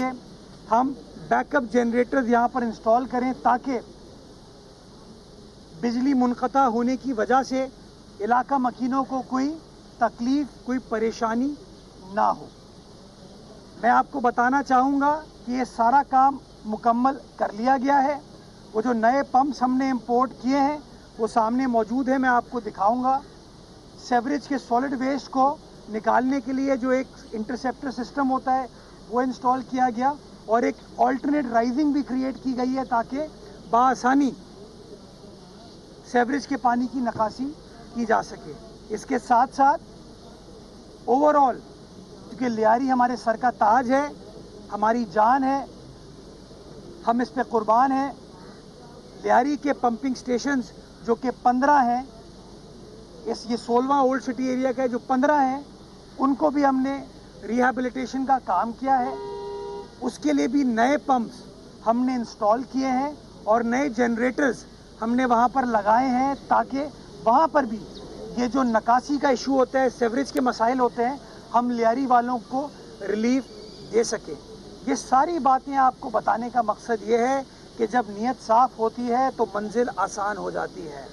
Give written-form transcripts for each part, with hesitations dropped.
लिए हम backup generators यहाँ पर इंस्टॉल करें ताकि बिजली मुनक़ता होने की वजह से इलाका मकीनों को कोई तकलीफ़, कोई परेशानी ना हो। मैं आपको बताना चाहूँगा कि ये सारा काम मुकम्मल कर लिया गया है। वो जो नए पंप्स हमने इंपोर्ट किए हैं वो सामने मौजूद है, मैं आपको दिखाऊंगा। सेवरेज के सॉलिड वेस्ट को निकालने के लिए जो एक इंटरसेप्टर सिस्टम होता है वो इंस्टॉल किया गया और एक ऑल्टरनेट राइजिंग भी क्रिएट की गई है ताकि बआसानी सेवरेज के पानी की निकासी की जा सके। इसके साथ साथ ओवरऑल क्योंकि लियारी हमारे सर का ताज है, हमारी जान है, हम इस पे कुर्बान हैं। लियारी के पंपिंग स्टेशंस जो कि 15 हैं, ये 16वां ओल्ड सिटी एरिया का है, जो 15 हैं उनको भी हमने रिहैबिलिटेशन का काम किया है। उसके लिए भी नए पंप्स हमने इंस्टॉल किए हैं और नए जनरेटर्स हमने वहाँ पर लगाए हैं ताकि वहाँ पर भी ये जो निकासी का इशू होता है, सेवरेज के मसाइल होते हैं, हम लियारी वालों को रिलीफ दे सकें। ये सारी बातें आपको बताने का मकसद ये है कि जब नीयत साफ़ होती है तो मंजिल आसान हो जाती है।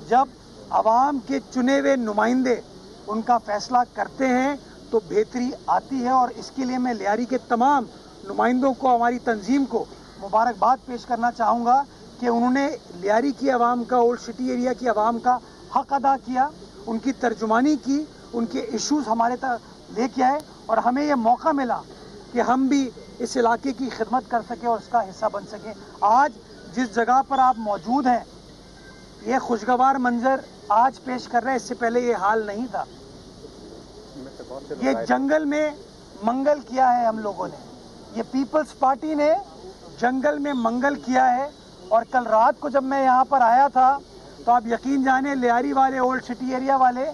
जब आवाम के चुने हुए नुमाइंदे उनका फ़ैसला करते हैं तो बेहतरी आती है और इसके लिए मैं लियारी के तमाम नुमाइंदों को, हमारी तंजीम को मुबारकबाद पेश करना चाहूँगा कि उन्होंने लियारी की आवाम का, ओल्ड सिटी एरिया की आवाम का हक़ अदा किया, उनकी तर्जुमानी की, उनके इश्यूज़ हमारे तक लेके आए और हमें ये मौका मिला कि हम भी इस इलाके की खिदमत कर सकें और उसका हिस्सा बन सकें। आज जिस जगह पर आप मौजूद हैं, ये खुशगवार मंजर आज पेश कर रहे हैं, इससे पहले ये हाल नहीं था। ये जंगल में मंगल किया है हम लोगों ने, ये पीपल्स पार्टी ने जंगल में मंगल किया है। और कल रात को जब मैं यहाँ पर आया था तो आप यकीन जाने लियारी वाले, ओल्ड सिटी एरिया वाले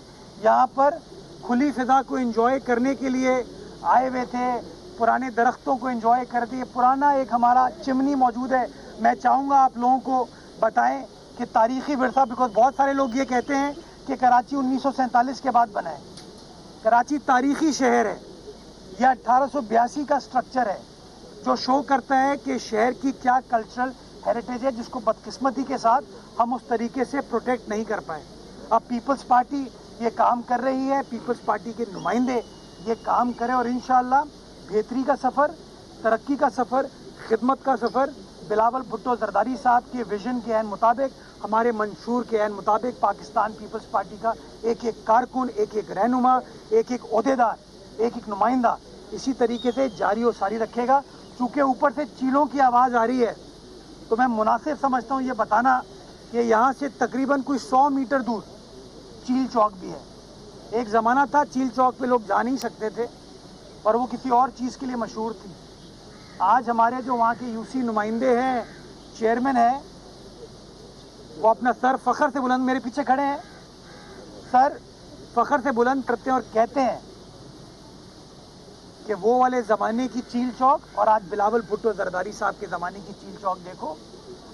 यहाँ पर खुली फिजा को एंजॉय करने के लिए आए हुए थे, पुराने दरख्तों को एंजॉय करते। पुराना एक हमारा चिमनी मौजूद है, मैं चाहूँगा आप लोगों को बताएं कि तारीख़ी विरसा, बिकॉज बहुत सारे लोग ये कहते हैं कि कराची 1947 के बाद बना है। कराची तारीख़ी शहर है, यह 1882 का स्ट्रक्चर है जो शो करता है कि शहर की क्या कल्चरल हेरिटेज है, जिसको बदकिस्मती के साथ हम उस तरीके से प्रोटेक्ट नहीं कर पाए। अब पीपल्स पार्टी ये काम कर रही है, पीपल्स पार्टी के नुमाइंदे ये काम करें और इंशाअल्लाह बेहतरी का सफ़र, तरक्की का सफ़र, खिदमत का सफ़र बिलावल भुट्टो जरदारी साहब के विजन के ऐन मुताबिक, हमारे मंशूर के ऐन मुताबिक पाकिस्तान पीपल्स पार्टी का एक एक कारकुन, एक एक रहनुमा, एक एक ओहदेदार, एक एक नुमाइंदा इसी तरीके से जारी और सारी रखेगा। चूँकि ऊपर से चीलों की आवाज़ आ रही है तो मैं मुनासिब समझता हूँ ये बताना कि यहाँ से तकरीबन कोई 100 मीटर दूर चील चौक भी है। एक ज़माना था चील चौक पे लोग जा नहीं सकते थे और वो किसी और चीज़ के लिए मशहूर थी। आज हमारे जो वहाँ के यूसी नुमाइंदे हैं, चेयरमैन हैं, वो अपना सर फ़ख्र से बुलंद, मेरे पीछे खड़े हैं, सर फ़ख्र से बुलंद करते हैं और कहते हैं कि वो वाले ज़माने की चील चौक और आज बिलावल भुट्टो जरदारी साहब के ज़माने की चील चौक देखो।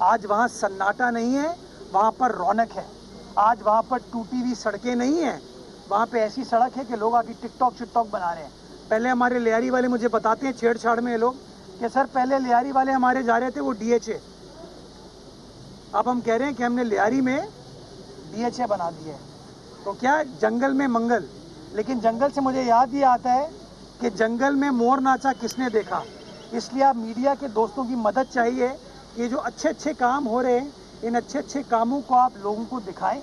आज वहाँ सन्नाटा नहीं है, वहाँ पर रौनक है। आज वहाँ पर टूटी हुई सड़कें नहीं हैं, वहाँ पे ऐसी सड़क है कि लोग आके टिकटॉक शिकटॉक बना रहे हैं। पहले हमारे लियारी वाले मुझे बताते हैं छेड़छाड़ में ये लोग कि सर पहले लियारी वाले हमारे जा रहे थे वो DHA, अब हम कह रहे हैं कि हमने लियारी में DHA बना दिया है। तो क्या जंगल में मंगल। लेकिन जंगल से मुझे याद ये आता है कि जंगल में मोर नाचा किसने देखा। इसलिए आप मीडिया के दोस्तों की मदद चाहिए कि जो अच्छे अच्छे काम हो रहे हैं, इन अच्छे अच्छे कामों को आप लोगों को दिखाएं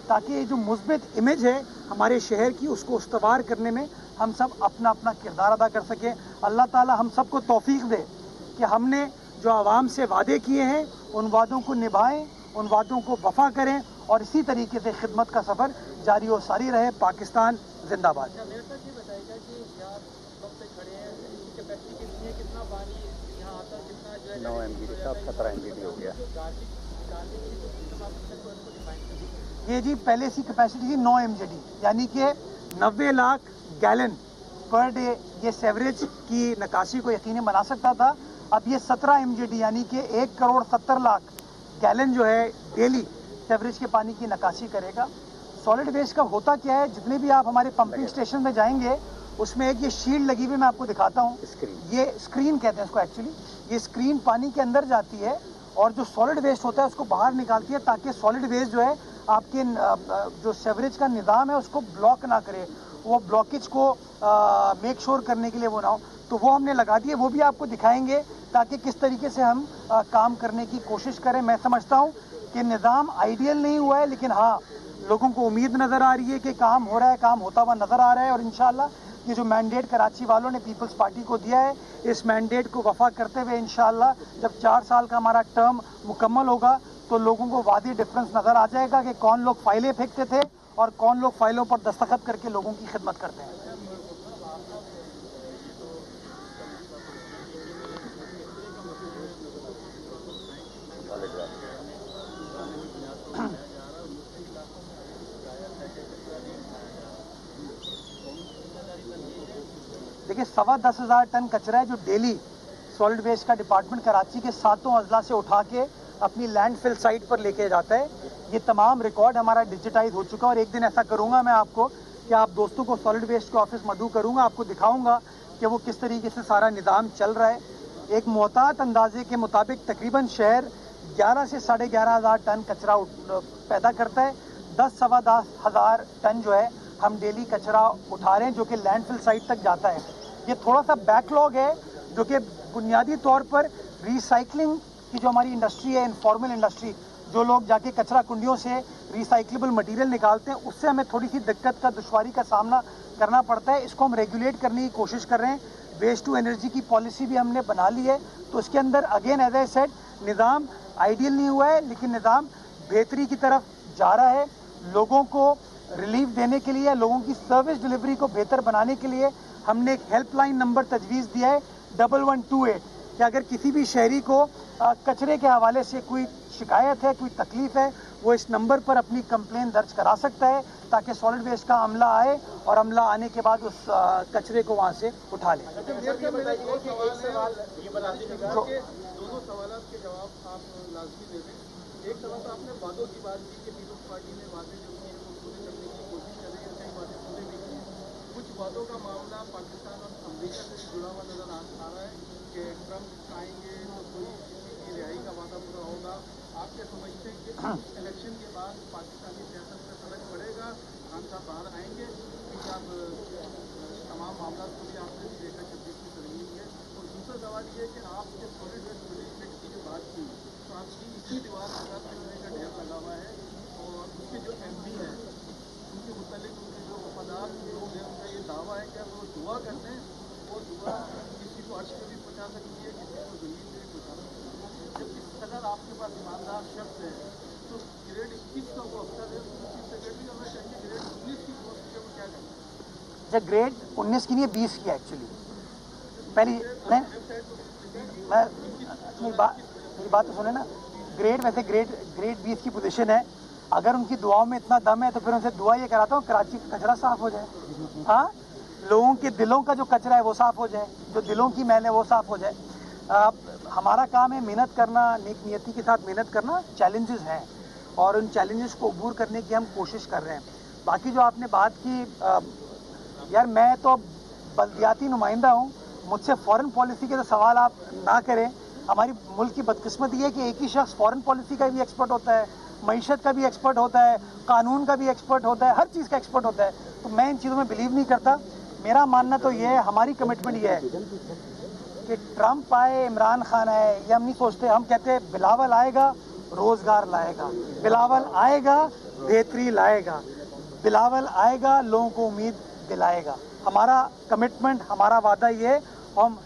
ताकि ये जो मुस्बित इमेज है हमारे शहर की, उसको उस्तवार करने में हम सब अपना अपना किरदार अदा कर सकें। अल्लाह ताला हम सबको तौफीक दे कि हमने जो आवाम से वादे किए हैं उन वादों को निभाएं, उन वादों को वफा करें और इसी तरीके से खिदमत का सफ़र जारी और सारी रहे। पाकिस्तान जिंदाबाद। कितना पानी यहाँ आता है, कितना जो है 9 MGD का 17 MGD हो गया। ये जी पहले सी कैपेसिटी थी 9 MGD, यानी कि 90 लाख गैलन पर डे ये सेवरेज की निकासी को यकीनी बना सकता था। अब ये 17 MGD यानी कि 1 करोड़ 70 लाख गैलन जो है डेली सेवरेज के पानी की निकासी करेगा। सॉलिड वेस्ट का होता क्या है, जितने भी आप हमारे पंपिंग स्टेशन में जाएंगे उसमें एक ये शील्ड लगी हुई, मैं आपको दिखाता हूँ। ये स्क्रीन कहते हैं इसको एक्चुअली। ये स्क्रीन पानी के अंदर जाती है और जो सॉलिड वेस्ट होता है उसको बाहर निकालती है, ताकि सॉलिड वेस्ट जो है आपके जो सेवरेज का निज़ाम है उसको ब्लॉक ना करे, वो ब्लॉकेज को मेक श्योर करने के लिए वो ना हो। तो वो हमने लगा दिए, वो भी आपको दिखाएंगे ताकि किस तरीके से हम काम करने की कोशिश करें। मैं समझता हूँ कि निज़ाम आइडियल नहीं हुआ है, लेकिन हाँ लोगों को उम्मीद नज़र आ रही है कि काम हो रहा है, काम होता हुआ नज़र आ रहा है। और इंशाल्लाह ये जो मैंडेट कराची वालों ने पीपल्स पार्टी को दिया है, इस मैंडेट को वफा करते हुए इंशाल्लाह जब 4 साल का हमारा टर्म मुकम्मल होगा तो लोगों को वादी डिफरेंस नज़र आ जाएगा कि कौन लोग फाइलें फेंकते थे और कौन लोग फाइलों पर दस्तखत करके लोगों की खिदमत करते हैं। देखिए 10,15,000 टन कचरा है जो डेली सॉलिड वेस्ट का डिपार्टमेंट कराची के 7 अजला से उठा के अपनी लैंडफिल साइट पर लेके जाता है। ये तमाम रिकॉर्ड हमारा डिजिटाइज हो चुका है और एक दिन ऐसा करूंगा मैं आपको कि आप दोस्तों को सॉलिड वेस्ट के ऑफिस मधु करूंगा, आपको दिखाऊंगा कि वो किस तरीके से सारा निज़ाम चल रहा है। एक मोहतात अंदाजे के मुताबिक तकरीबन शहर 11 से 11,500 टन कचरा पैदा करता है। 10-10,500 टन जो है हम डेली कचरा उठा रहे हैं जो कि लैंडफिल साइट तक जाता है। ये थोड़ा सा बैकलॉग है जो कि बुनियादी तौर पर रिसाइकलिंग की जो हमारी इंडस्ट्री है, इनफॉर्मल इंडस्ट्री, जो लोग जाके कचरा कुंडियों से रिसाइक्लेबल मटेरियल निकालते हैं, उससे हमें थोड़ी सी दिक्कत का दुश्वारी का सामना करना पड़ता है। इसको हम रेगुलेट करने की कोशिश कर रहे हैं। वेस्ट टू एनर्जी की पॉलिसी भी हमने बना ली है, तो इसके अंदर अगेन एज आई सेड निज़ाम आइडियल नहीं हुआ है, लेकिन निज़ाम बेहतरी की तरफ जा रहा है। लोगों को रिलीफ देने के लिए, लोगों की सर्विस डिलीवरी को बेहतर बनाने के लिए हमने एक हेल्पलाइन नंबर तजवीज़ दिया है 1128 कि अगर किसी भी शहरी को कचरे के हवाले से कोई शिकायत है, कोई तकलीफ है, वो इस नंबर पर अपनी कंप्लेन दर्ज करा सकता है ताकि सॉलिड वेस्ट का अमला आए और अमला आने के बाद उस कचरे को वहाँ से उठा ले। दोनों सवालों के जवाब आप लाजमी दे दें। एक सवाल तो आपने वादों की बात की कि पीपल्स पार्टी ने वादे जो किए वो पूरे करने की कोशिश कर रही है, कई वादे पूरे भी किए। कुछ वादों का मामला पाकिस्तान और अमेरिका से जुड़ा हुआ नजर आ रहा है कि ट्रम्प आएंगे तो कोई किसी की रिहाई का वादा पूरा होगा। आप क्या समझते हैं कि इलेक्शन के बाद पाकिस्तानी सियासत पर फर्क पड़ेगा, खान साहब बाहर आएंगे, क्योंकि आप तमाम मामला को भी आपने देखा छब्बीस की तरमीम है। और दूसरा सवाल ये है कि आपके सॉलिड वेस्ट मैनेजमेंट की जो बात की तो आपकी इसी दीवार के साथ कचरे का ढेर लगा हुआ है और उसके जो MP है उनके मुतालिक उनके जो वफादार लोग हैं उनका ये दावा है कि वो दुआ करते हैं, वो दुआ किसी को अर्श पे भी पहुँचा सकती है, किसी को ज़मीन पे भी पहुँचा सकती है। जब इस कदर आपके पास ईमानदार शख्स है तो ग्रेड 21 का वो अफसर है, चीफ सेक्रेटरी होना चाहिए, ग्रेड 19 की पोस्ट पे वो क्या करता है? जब ग्रेड 19 की नहीं है, 20 की एक्चुअली। पहली मैं मेरी बात तो सुने ना। ग्रेड वैसे ग्रेड 20 की पोजीशन है। अगर उनकी दुआओं में इतना दम है तो फिर उनसे दुआ ये कराता हूँ कराची का कचरा साफ हो जाए। हाँ, लोगों के दिलों का जो कचरा है वो साफ हो जाए, जो दिलों की मैल है वो साफ हो जाए। हमारा काम है मेहनत करना, नेक नियति के साथ मेहनत करना। चैलेंजेस हैं और उन चैलेंजेस को अबूर करने की हम कोशिश कर रहे हैं। बाकी जो आपने बात की, यार मैं तो बल्दियाती नुमाइंदा हूँ, मुझसे फॉरेन पॉलिसी के तो सवाल आप ना करें। हमारी मुल्क की बदकिस्मती है कि एक ही शख्स फॉरेन पॉलिसी का भी एक्सपर्ट होता है, मईशत का भी एक्सपर्ट होता है, कानून का भी एक्सपर्ट होता है, हर चीज़ का एक्सपर्ट होता है। तो मैं इन चीज़ों में बिलीव नहीं करता। मेरा मानना तो ये है, हमारी कमिटमेंट ये है कि ट्रम्प आए, इमरान खान आए, ये हम नहीं सोचते। हम कहते हैं बिलावल आएगा रोज़गार लाएगा, बिलावल आएगा बेहतरी लाएगा, बिलावल आएगा लोगों को उम्मीद दिलाएगा। हमारा कमिटमेंट, हमारा वादा ये है,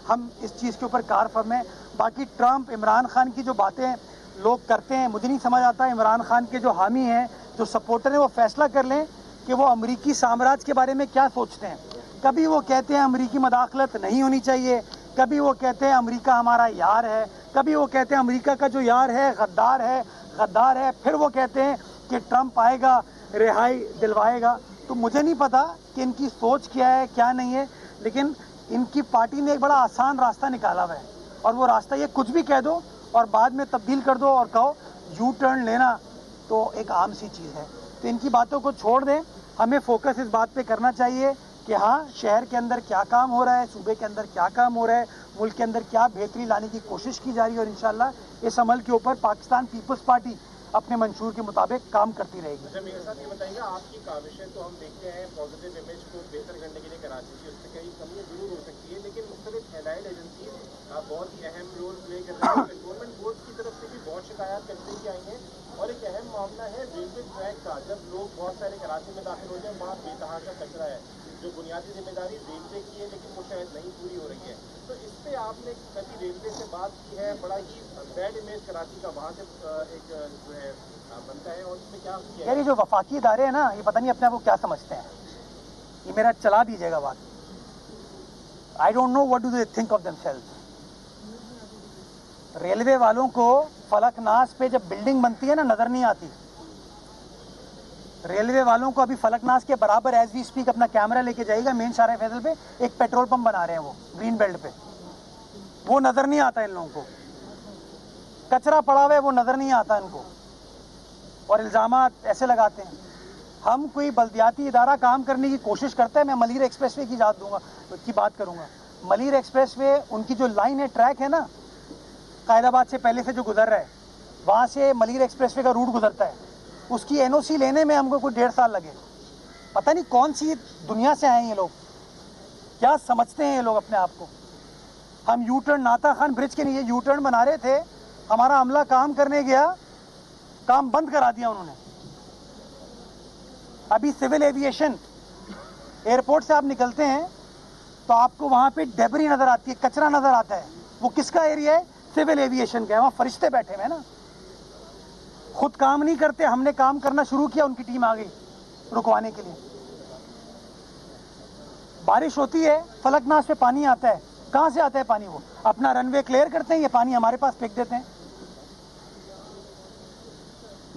हम इस चीज़ के ऊपर कारफर्म है। बाकी ट्रम्प, इमरान खान की जो बातें लोग करते हैं, मुझे नहीं समझ आता। इमरान खान के जो हामी हैं, जो सपोर्टर हैं, वो फैसला कर लें कि वो अमरीकी साम्राज्य के बारे में क्या सोचते हैं। कभी वो कहते हैं अमरीकी मदाखलत नहीं होनी चाहिए, कभी वो कहते हैं अमरीका हमारा यार है, कभी वो कहते हैं अमरीका का जो यार है गद्दार है, फिर वो कहते हैं कि ट्रम्प आएगा रिहाई दिलवाएगा। तो मुझे नहीं पता कि इनकी सोच क्या है क्या नहीं है, लेकिन इनकी पार्टी ने एक बड़ा आसान रास्ता निकाला हुआ है और वो रास्ता ये कुछ भी कह दो और बाद में तब्दील कर दो और कहो यू टर्न लेना, तो एक आम सी चीज़ है। तो इनकी बातों को छोड़ दें, हमें फोकस इस बात पे करना चाहिए कि हाँ शहर के अंदर क्या काम हो रहा है, सूबे के अंदर क्या काम हो रहा है, मुल्क के अंदर क्या बेहतरी लाने की कोशिश की जा रही है, और इंशाल्लाह इस अमल के ऊपर पाकिस्तान पीपल्स पार्टी अपने मंशूर के मुताबिक काम करती रहेगी। अच्छा मेरे साथ ये बताइए, आपकी काविशें तो हम देखते हैं पॉजिटिव इमेज को बेहतर करने के लिए कराची की, उसमें कई कमियां जरूर हो सकती है, लेकिन मुख्तलिफ एलाइड एजेंसी बहुत ही अहम रोल प्ले कर रही है। गवर्नमेंट बोर्ड की तरफ से भी बहुत शिकायत कचरे की आई हैं, और एक अहम मामला है रेलवे ट्रैक का। जब लोग बहुत सारे कराची में दाखिल होते हैं, वहाँ बेतहाशा कचरा है, जो बुनियादी जिम्मेदारी रेलवे की है, लेकिन वो शायद नहीं पूरी हो रही है। तो इस पर आपने कभी रेलवे से बात की है? बड़ा ही बैड इमेज कराची का वहाँ से एक जो है बनता है, और उसमें क्या किया? यार ये जो वफाकी इदारे हैं ना, ये पता नहीं अपने आप को क्या समझते हैं। ये मेरा चला दीजिएगा बात। I don't know what do they think of themselves. Railway वालों को फलकनास पे जब बिल्डिंग बनती है ना, नजर नहीं आती। रेलवे वालों को अभी फलकनास के बराबर एज वी स्पीक अपना कैमरा लेके जाएगा मेन शाहरा फैसल पे, एक पेट्रोल पंप बना रहे हैं वो ग्रीन बेल्ट पे, वो नजर नहीं आता इन लोगों को। कचरा पड़ा हुआ है वो नजर नहीं आता इनको, और इल्जामात ऐसे लगाते हैं। हम कोई बल्दियाती इदारा काम करने की कोशिश करता है। मैं मलीर एक्सप्रेसवे की बात करूंगा। मलीर एक्सप्रेसवे, उनकी जो लाइन है, ट्रैक है ना, कायदाबाद से पहले से जो गुजर रहा है, वहाँ से मलीर एक्सप्रेसवे का रूट गुजरता है। उसकी एनओसी लेने में हमको कोई 1.5 साल लगे। पता नहीं कौन सी दुनिया से आए हैं ये लोग, क्या समझते हैं ये लोग अपने आप को। हम यू टर्न नाता खान ब्रिज के नीचे यू टर्न बना रहे थे, हमारा अमला काम करने गया, काम बंद करा दिया उन्होंने। अभी सिविल एविएशन, एयरपोर्ट से आप निकलते हैं तो आपको वहाँ पे डेबरी नजर आती है, कचरा नजर आता है। वो किसका एरिया है? सिविल एविएशन का है। वहाँ फरिश्ते बैठे हुए हैं ना, खुद काम नहीं करते। हमने काम करना शुरू किया, उनकी टीम आ गई रुकवाने के लिए। बारिश होती है, फलकनास पे पानी आता है। कहाँ से आता है पानी? वो अपना रनवे क्लियर करते हैं, ये पानी हमारे पास फेंक देते हैं।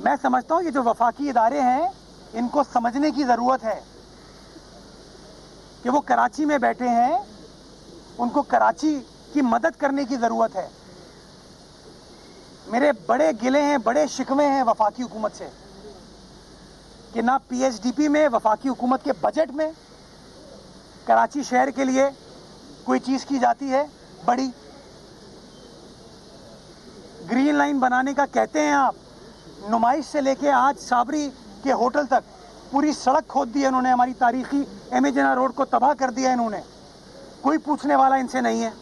मैं समझता हूँ ये जो वफाकी इदारे हैं, इनको समझने की ज़रूरत है कि वो कराची में बैठे हैं, उनको कराची की मदद करने की ज़रूरत है। मेरे बड़े गिले हैं, बड़े शिकवे हैं वफाकी हुकूमत से कि ना पीएचडीपी में, वफाकी हुकूमत के बजट में कराची शहर के लिए कोई चीज़ की जाती है बड़ी। ग्रीन लाइन बनाने का कहते हैं आप, नुमाइश से लेके आज साबरी के होटल तक पूरी सड़क खोद दी है इन्होंने। हमारी तारीखी एम.ए. जिन्ना रोड को तबाह कर दिया इन्होंने। कोई पूछने वाला इनसे नहीं है।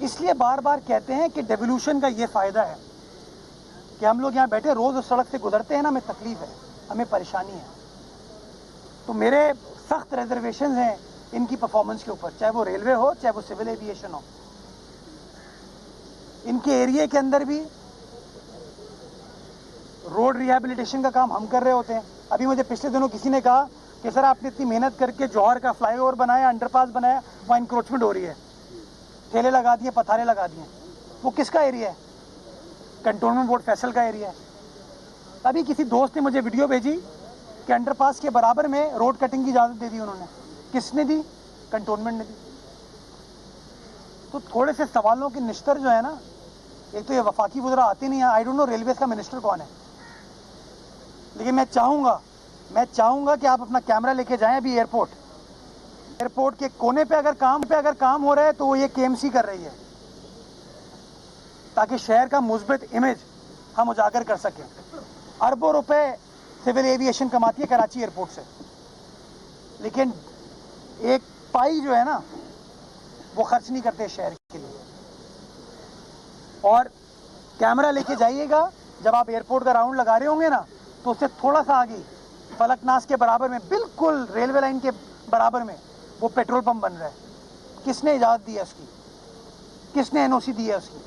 इसलिए बार बार कहते हैं कि डेवोल्यूशन का ये फ़ायदा है कि हम लोग यहाँ बैठे रोज़ उस सड़क से गुजरते हैं ना, हमें तकलीफ़ है, हमें परेशानी है। तो मेरे सख्त रिजर्वेशन हैं इनकी परफॉर्मेंस के ऊपर, चाहे वो रेलवे हो, चाहे वो सिविल एविएशन हो। इनके एरिया के अंदर भी रोड रिहैबिलिटेशन का काम हम कर रहे होते हैं। अभी मुझे पिछले दिनों किसी ने कहा कि सर आपने इतनी मेहनत करके जौहर का फ्लाईओवर बनाया, अंडरपास बनाया, वहाँ इंक्रोचमेंट हो रही है, ठेले लगा दिए, पथारे लगा दिए। वो किसका एरिया है? कंटोनमेंट बोर्ड फैसल का एरिया है। अभी किसी दोस्त ने मुझे वीडियो भेजी कि अंडरपास के बराबर में रोड कटिंग की इजाज़त दे दी उन्होंने। किसने दी? कंटोनमेंट ने दी। तो थोड़े से सवालों के निश्तर जो है ना, एक तो ये वफाकी वज़रा आते नहीं है। आई डोंट नो रेलवेज का मिनिस्टर कौन है, लेकिन मैं चाहूँगा कि आप अपना कैमरा लेके जाएं अभी एयरपोर्ट के कोने पे अगर काम हो रहा है तो वो ये केएमसी कर रही है, ताकि शहर का मुस्बित इमेज हम उजागर कर सकें। अरबों रुपए सिविल एविएशन कमाती है कराची एयरपोर्ट से, लेकिन एक पाई जो है ना वो खर्च नहीं करते शहर के लिए। और कैमरा लेके जाइएगा, जब आप एयरपोर्ट का राउंड लगा रहे होंगे ना, तो उससे थोड़ा सा आगे फलकनास के बराबर में, बिल्कुल रेलवे लाइन के बराबर में वो पेट्रोल पंप बन रहा है। किसने इजाज़त दी है उसकी? किसने एनओसी दी है उसकी?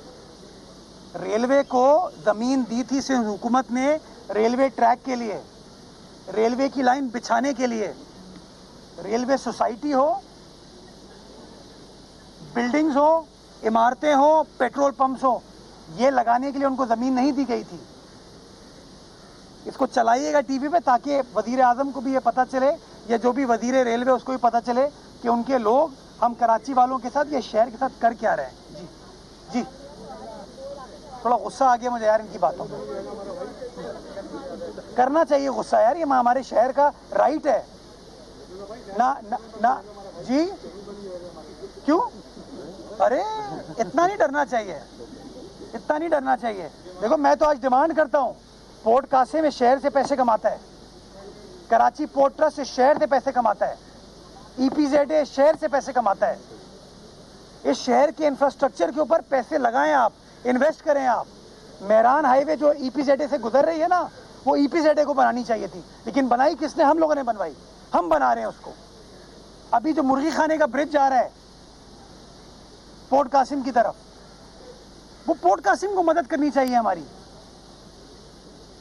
रेलवे को ज़मीन दी थी सिंध हुकूमत ने रेलवे ट्रैक के लिए, रेलवे की लाइन बिछाने के लिए। रेलवे सोसाइटी हो, बिल्डिंग्स हो, इमारतें हो, पेट्रोल पंप्स हो, ये लगाने के लिए उनको ज़मीन नहीं दी गई थी। इसको चलाइएगा टीवी पे, ताकि वज़ीर आज़म को भी ये पता चले, या जो भी वज़ीर रेलवे उसको भी पता चले कि उनके लोग हम कराची वालों के साथ या शहर के साथ कर क्या रहे हैं। जी थोड़ा गुस्सा आ गया मुझे यार इनकी बातों पर। करना चाहिए गुस्सा यार, ये हमारे शहर का राइट है ना ना ना जी। क्यों? अरे इतना नहीं डरना चाहिए, इतना नहीं डरना चाहिए। देखो मैं तो आज डिमांड करता हूँ, पोर्ट कासिम इस शहर से पैसे कमाता है, कराची पोर्ट ट्रस्ट इस शहर से पैसे कमाता है, EPZ इस शहर से पैसे कमाता है। इस शहर के इंफ्रास्ट्रक्चर के ऊपर पैसे लगाएं आप, इन्वेस्ट करें आप। मेहरान हाईवे जो EPZ से गुजर रही है ना, वो EPZ को बनानी चाहिए थी, लेकिन बनाई किसने? हम लोगों ने बनवाई, हम बना रहे हैं उसको। अभी जो मुर्गी खाने का ब्रिज जा रहा है पोर्ट कासिम की तरफ, वो पोर्ट कासिम को मदद करनी चाहिए हमारी।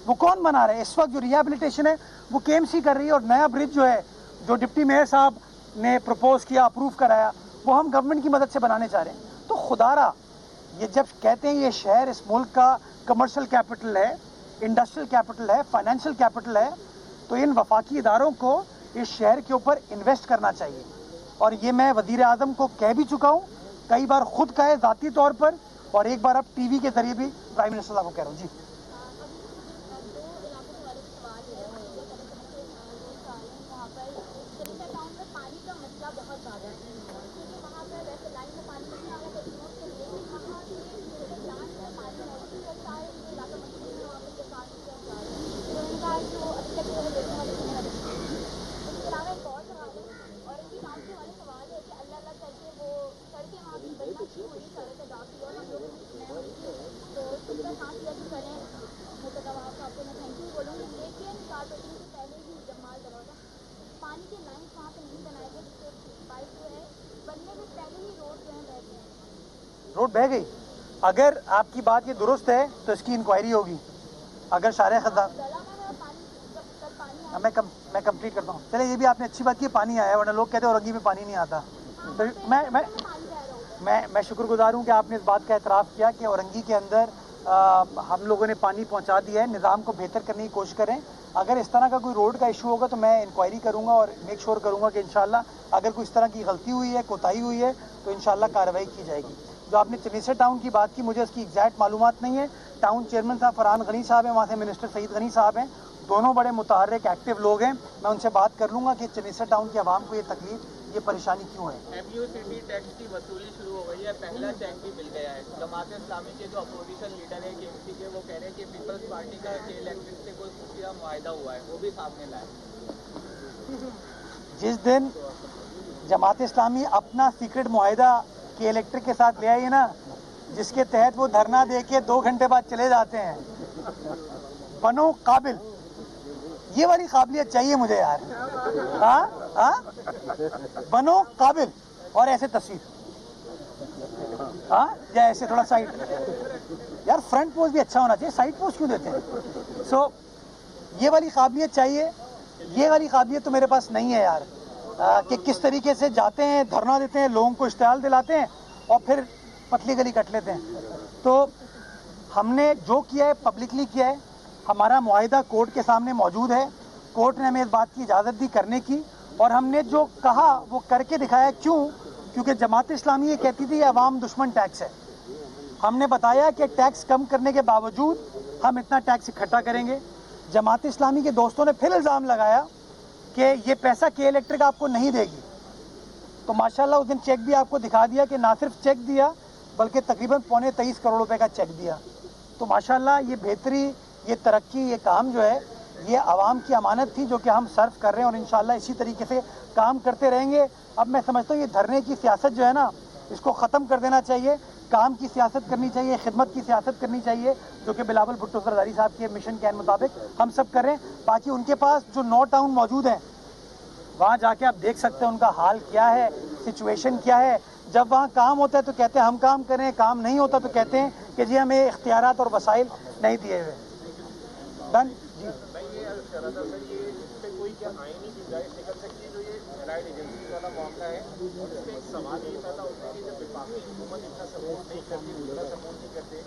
वो कौन बना रहे हैं? इस वक्त जो रिहेबिलिटेशन है वो KMC कर रही है, और नया ब्रिज जो है, जो डिप्टी मेयर साहब ने प्रपोज किया, अप्रूव कराया, वो हम गवर्नमेंट की मदद से बनाने चाह रहे हैं। तो खुदारा, ये जब कहते हैं ये शहर इस मुल्क का कमर्शियल कैपिटल है, इंडस्ट्रियल कैपिटल है, फाइनेंशियल कैपिटल है, तो इन वफाकी इदारों को इस शहर के ऊपर इन्वेस्ट करना चाहिए। और ये मैं वज़ीर आज़म को कह भी चुका हूँ, कई बार खुद कहे ज़ाती तौर पर, और एक बार अब TV के जरिए भी प्राइम मिनिस्टर साहब को कह रहा हूँ। जी रोड बह गई। अगर आपकी बात ये दुरुस्त है तो इसकी इंक्वायरी होगी। अगर सारे खदान मैं कंप्लीट करता हूँ। चले, ये भी आपने अच्छी बात की, पानी आया, वरना लोग कहते हैं औरंगी में पानी नहीं आता। तो मैं शुक्रगुजार हूँ कि आपने इस बात का एतराफ़ किया कि औरंगी के अंदर हम लोगों ने पानी पहुँचा दिया है। निज़ाम को बेहतर करने की कोशिश करें। अगर इस तरह का कोई रोड का इशू होगा तो मैं इंक्वायरी करूँगा और मेक श्योर करूँगा कि इंशाल्लाह अगर कोई इस तरह की गलती हुई है, कोताही हुई है, तो इंशाल्लाह कार्रवाई की जाएगी। जो आपने चनेसर टाउन की बात की, मुझे उसकी एग्जैक्ट मालूमात नहीं है। टाउन चेयरमैन साहब फरहान गनी साहब हैं, वहाँ से मिनिस्टर सईद गनी साहब हैं, दोनों बड़े मुतहर्रिक एक्टिव लोग हैं। मैं उनसे बात कर लूँगा कि चनेसर टाउन की आवाम को ये तकलीफ, ये परेशानी क्यों है। MUCT टैक्स की वसूली शुरू हो गई है, पहला चेक भी मिल गया है। जमात इस्लामी के जो अपोजिशन लीडर है KMC के, वो कह रहे हैं कि पीपल्स पार्टी का इलेक्ट्रिक से कोई खुफिया मुआहदा हुआ है, वो भी सामने लाए। जिस दिन जमात इस्लामी अपना सीक्रेट मुआहदा के इलेक्ट्रिक के साथ ले आई है ना, जिसके तहत वो धरना दे के 2 घंटे बाद चले जाते हैं, बनो काबिल, ये वाली काबिलियत चाहिए मुझे यार। बनो काबिल, और ऐसे तस्वीर, या ऐसे थोड़ा साइड, यार फ्रंट पोज भी अच्छा होना चाहिए, साइड पोज क्यों देते हैं? सो ये वाली काबिलियत चाहिए। ये वाली काबिलियत तो मेरे पास नहीं है यार, कि किस तरीके से जाते हैं, धरना देते हैं, लोगों को इश्तिहाल दिलाते हैं और फिर पतली गली कट लेते हैं। तो हमने जो किया है पब्लिकली किया है। हमारा मुआहिदा कोर्ट के सामने मौजूद है। कोर्ट ने हमें इस बात की इजाज़त दी करने की, और हमने जो कहा वो करके दिखाया। क्यों? क्योंकि जमात इस्लामी ये कहती थी अवाम दुश्मन टैक्स है। हमने बताया कि टैक्स कम करने के बावजूद हम इतना टैक्स इकट्ठा करेंगे। जमात इस्लामी के दोस्तों ने फिर इल्ज़ाम लगाया कि ये पैसा के इलेक्ट्रिक आपको नहीं देगी। तो माशाल्लाह उस दिन चेक भी आपको दिखा दिया कि ना सिर्फ चेक दिया बल्कि तकरीबन 23.25 करोड़ रुपए का चेक दिया। तो माशाल्लाह ये बेहतरी, ये तरक्की, ये काम जो है, ये आवाम की अमानत थी जो कि हम सर्व कर रहे हैं, और इंशाल्लाह इसी तरीके से काम करते रहेंगे। अब मैं समझता हूँ ये धरने की सियासत जो है ना, इसको ख़त्म कर देना चाहिए। काम की सियासत करनी चाहिए, खिदमत की सियासत करनी चाहिए, जो कि बिलावल भुट्टो जरदारी साहब के मिशन के मुताबिक हम सब करें। बाकी उनके पास जो 9 टाउन मौजूद हैं, वहाँ जाके आप देख सकते हैं उनका हाल क्या है, सिचुएशन क्या है। जब वहाँ काम होता है तो कहते हैं हम काम करें, काम नहीं होता तो कहते हैं कि जी हमें इख्तियारात और वसाइल नहीं दिए हुए। डन जी। मैं ये अर्ज कर रहा था सर, ये इस पे कोई क्या आईनी गुंजाइश निकल सकती है जो ये एलाइड एजेंसी वाला मामला है, और इसमें एक सवाल ये पैदा होता है कि जब विफाकी हुकूमत इतना सपोर्ट नहीं करती, दूसरा सपोर्ट नहीं करते,